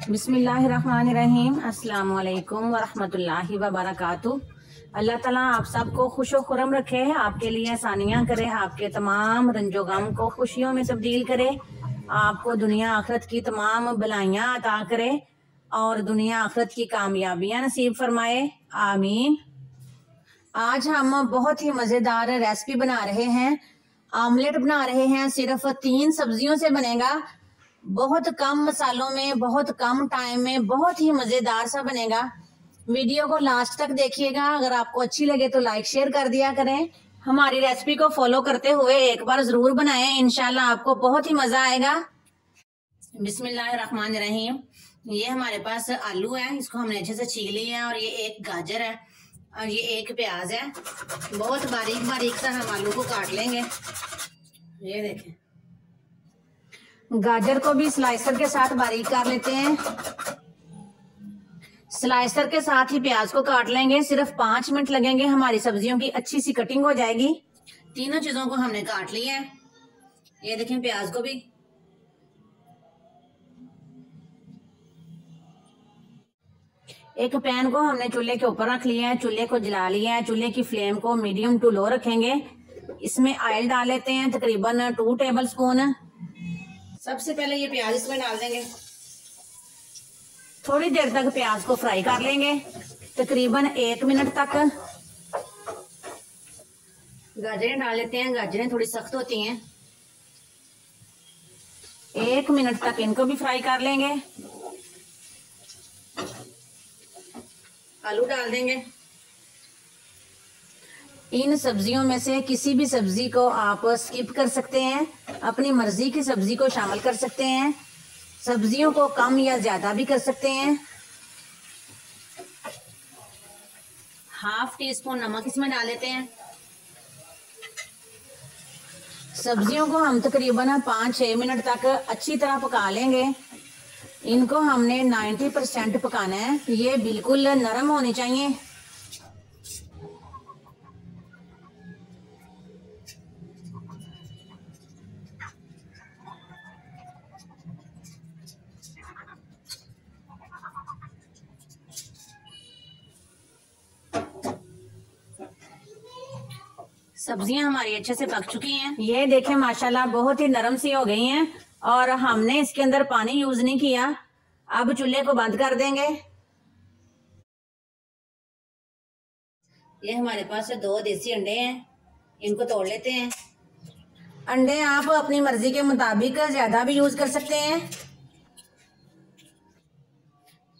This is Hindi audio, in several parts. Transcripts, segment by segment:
बिस्मिल्लाहिर्रहमानिर्रहीम। अस्सलाम वालेकुम वरहमतुल्लाहि वबरकातुहू। अल्लाह ताला आप सबको खुशो खुरम रखे, आपके लिए आसानियाँ करे, आपके तमाम रंजो गम को खुशियों में तब्दील करे, आपको दुनिया आखिरत की तमाम भलाइयाँ अता करे और दुनिया आखिरत की कामयाबियाँ नसीब फरमाए, आमीन। आज हम बहुत ही मज़ेदार रेसिपी बना रहे हैं, आमलेट बना रहे हैं। सिर्फ 3 सब्जियों से बनेगा, बहुत कम मसालों में, बहुत कम टाइम में, बहुत ही मज़ेदार सा बनेगा। वीडियो को लास्ट तक देखिएगा। अगर आपको अच्छी लगे तो लाइक शेयर कर दिया करें। हमारी रेसिपी को फॉलो करते हुए एक बार ज़रूर बनाएं, इंशाल्लाह आपको बहुत ही मज़ा आएगा। बिस्मिल्लाहिर्रहमानिर्रहीम। ये हमारे पास आलू है, इसको हमने अच्छे से छील लिया है, और ये एक गाजर है और ये एक प्याज है। बहुत बारीक बारीक सा हम आलू को काट लेंगे। ये देखें, गाजर को भी स्लाइसर के साथ बारीक कर लेते हैं। स्लाइसर के साथ ही प्याज को काट लेंगे। सिर्फ 5 मिनट लगेंगे, हमारी सब्जियों की अच्छी सी कटिंग हो जाएगी। तीनों चीजों को हमने काट लिया है। ये देखें, प्याज को भी। एक पैन को हमने चूल्हे के ऊपर रख लिया है, चूल्हे को जला लिया है। चूल्हे की फ्लेम को मीडियम टू लो रखेंगे। इसमें ऑयल डाल लेते हैं, तकरीबन 2 टेबल स्पून। सबसे पहले ये प्याज इसमें डाल देंगे। थोड़ी देर तक प्याज को फ्राई कर लेंगे, तकरीबन 1 मिनट तक। गाजरें डाल लेते हैं, गाजरें थोड़ी सख्त होती हैं। 1 मिनट तक इनको भी फ्राई कर लेंगे। आलू डाल देंगे। इन सब्जियों में से किसी भी सब्जी को आप स्किप कर सकते हैं, अपनी मर्जी की सब्जी को शामिल कर सकते हैं। सब्जियों को कम या ज्यादा भी कर सकते हैं। ½ टीस्पून नमक इसमें डाल लेते हैं। सब्जियों को हम तकरीबन 5-6 मिनट तक अच्छी तरह पका लेंगे। इनको हमने 90% पकाना है, ये बिल्कुल नरम होनी चाहिए। सब्जियां हमारी अच्छे से पक चुकी हैं। ये देखें, माशाल्लाह बहुत ही नरम सी हो गई हैं, और हमने इसके अंदर पानी यूज नहीं किया। अब चूल्हे को बंद कर देंगे। ये हमारे पास 2 देसी अंडे हैं, इनको तोड़ लेते हैं। अंडे आप अपनी मर्जी के मुताबिक ज्यादा भी यूज कर सकते हैं।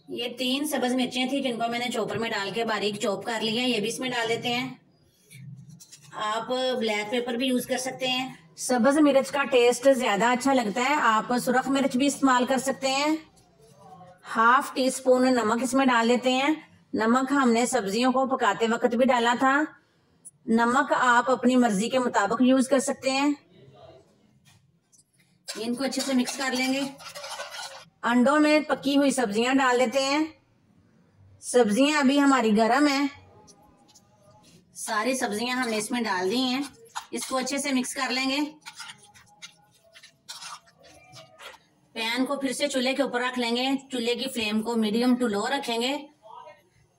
ये 3 सब्ज मिर्चें थी, जिनको मैंने चॉपर में डाल के बारीक चॉप कर लिया, ये भी इसमें डाल देते हैं। आप ब्लैक पेपर भी यूज कर सकते हैं। सब्ज मिर्च का टेस्ट ज्यादा अच्छा लगता है, आप सुरख मिर्च भी इस्तेमाल कर सकते हैं। ½ टीस्पून नमक इसमें डाल देते हैं। नमक हमने सब्जियों को पकाते वक्त भी डाला था। नमक आप अपनी मर्जी के मुताबिक यूज कर सकते हैं। इनको अच्छे से मिक्स कर लेंगे। अंडों में पकी हुई सब्जियां डाल देते हैं। सब्जियां अभी हमारी गर्म है। सारी सब्जियां हमने इसमें डाल दी हैं। इसको अच्छे से मिक्स कर लेंगे। पैन को फिर से चूल्हे के ऊपर रख लेंगे। चूल्हे की फ्लेम को मीडियम टू लो रखेंगे।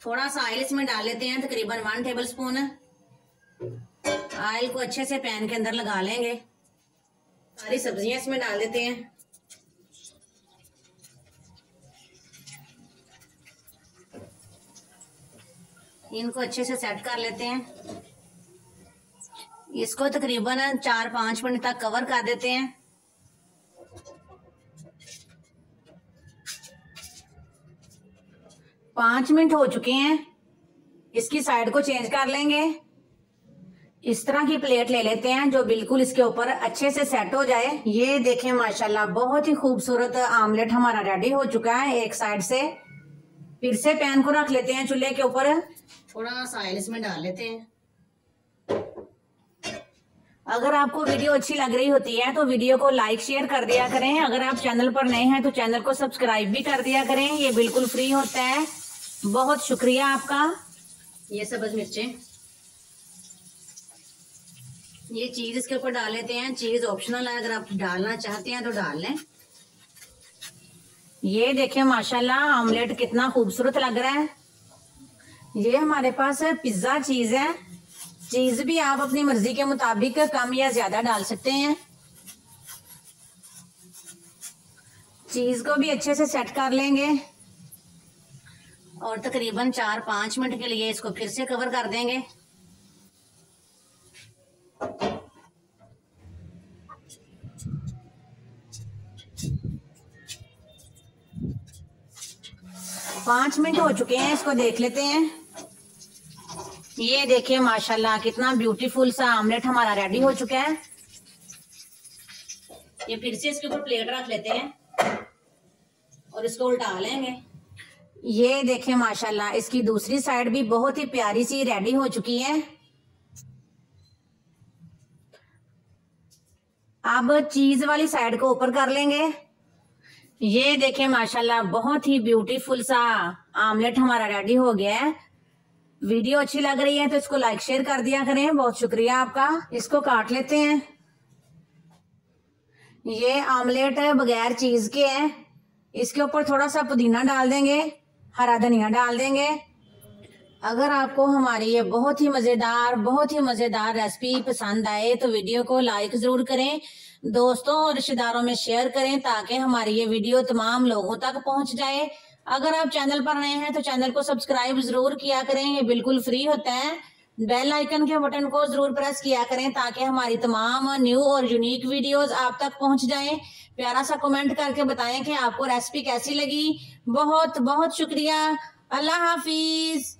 थोड़ा सा ऑयल इसमें डाल लेते हैं, तकरीबन 1 टेबल स्पून। ऑयल को अच्छे से पैन के अंदर लगा लेंगे। सारी सब्जियां इसमें डाल देते हैं। इनको अच्छे से सेट कर लेते हैं। इसको तकरीबन 4-5 मिनट तक कवर कर देते हैं। 5 मिनट हो चुके हैं। इसकी साइड को चेंज कर लेंगे। इस तरह की प्लेट ले लेते हैं जो बिल्कुल इसके ऊपर अच्छे से सेट हो जाए। ये देखें, माशाल्लाह बहुत ही खूबसूरत आमलेट हमारा रेडी हो चुका है एक साइड से। फिर से पैन को रख लेते हैं चूल्हे के ऊपर। थोड़ा सा ऑयल इसमें डाल लेते हैं। अगर आपको वीडियो अच्छी लग रही होती है तो वीडियो को लाइक शेयर कर दिया करें। अगर आप चैनल पर नए हैं तो चैनल को सब्सक्राइब भी कर दिया करें, ये बिल्कुल फ्री होता है। बहुत शुक्रिया आपका। ये सब्ज मिर्चें, ये चीज इसके ऊपर डाल लेते हैं। चीज ऑप्शनल है, अगर आप डालना चाहते हैं तो डाल लें। ये देखिए माशाल्लाह ऑमलेट कितना खूबसूरत लग रहा है। ये हमारे पास पिज्जा चीज है। चीज भी आप अपनी मर्जी के मुताबिक कम या ज्यादा डाल सकते हैं। चीज को भी अच्छे से सेट कर लेंगे और तकरीबन 4-5 मिनट के लिए इसको फिर से कवर कर देंगे। पाँच मिनट हो चुके हैं, इसको देख लेते हैं। ये देखिए माशाल्लाह कितना ब्यूटीफुल सा आमलेट हमारा रेडी हो चुका है। ये फिर से इसके ऊपर प्लेट रख लेते हैं और इसको उल्टा लेंगे। ये देखिए माशाल्लाह इसकी दूसरी साइड भी बहुत ही प्यारी सी रेडी हो चुकी है। अब चीज वाली साइड को ऊपर कर लेंगे। ये देखिए माशाल्लाह बहुत ही ब्यूटीफुल सा आमलेट हमारा रेडी हो गया है। वीडियो अच्छी लग रही है तो इसको लाइक शेयर कर दिया करें, बहुत शुक्रिया आपका। इसको काट लेते हैं। ये आमलेट बगैर चीज के है। इसके ऊपर थोड़ा सा पुदीना डाल देंगे, हरा धनिया डाल देंगे। अगर आपको हमारी ये बहुत ही मजेदार रेसिपी पसंद आए तो वीडियो को लाइक जरूर करें, दोस्तों और रिश्तेदारों में शेयर करें ताकि हमारी ये वीडियो तमाम लोगों तक पहुंच जाए। अगर आप चैनल पर नए हैं तो चैनल को सब्सक्राइब जरूर किया करें, ये बिल्कुल फ्री होता है। बेल आइकन के बटन को जरूर प्रेस किया करें ताकि हमारी तमाम न्यू और यूनिक वीडियोस आप तक पहुंच जाएं। प्यारा सा कमेंट करके बताएं कि आपको रेसिपी कैसी लगी। बहुत बहुत शुक्रिया। अल्लाह हाफिज।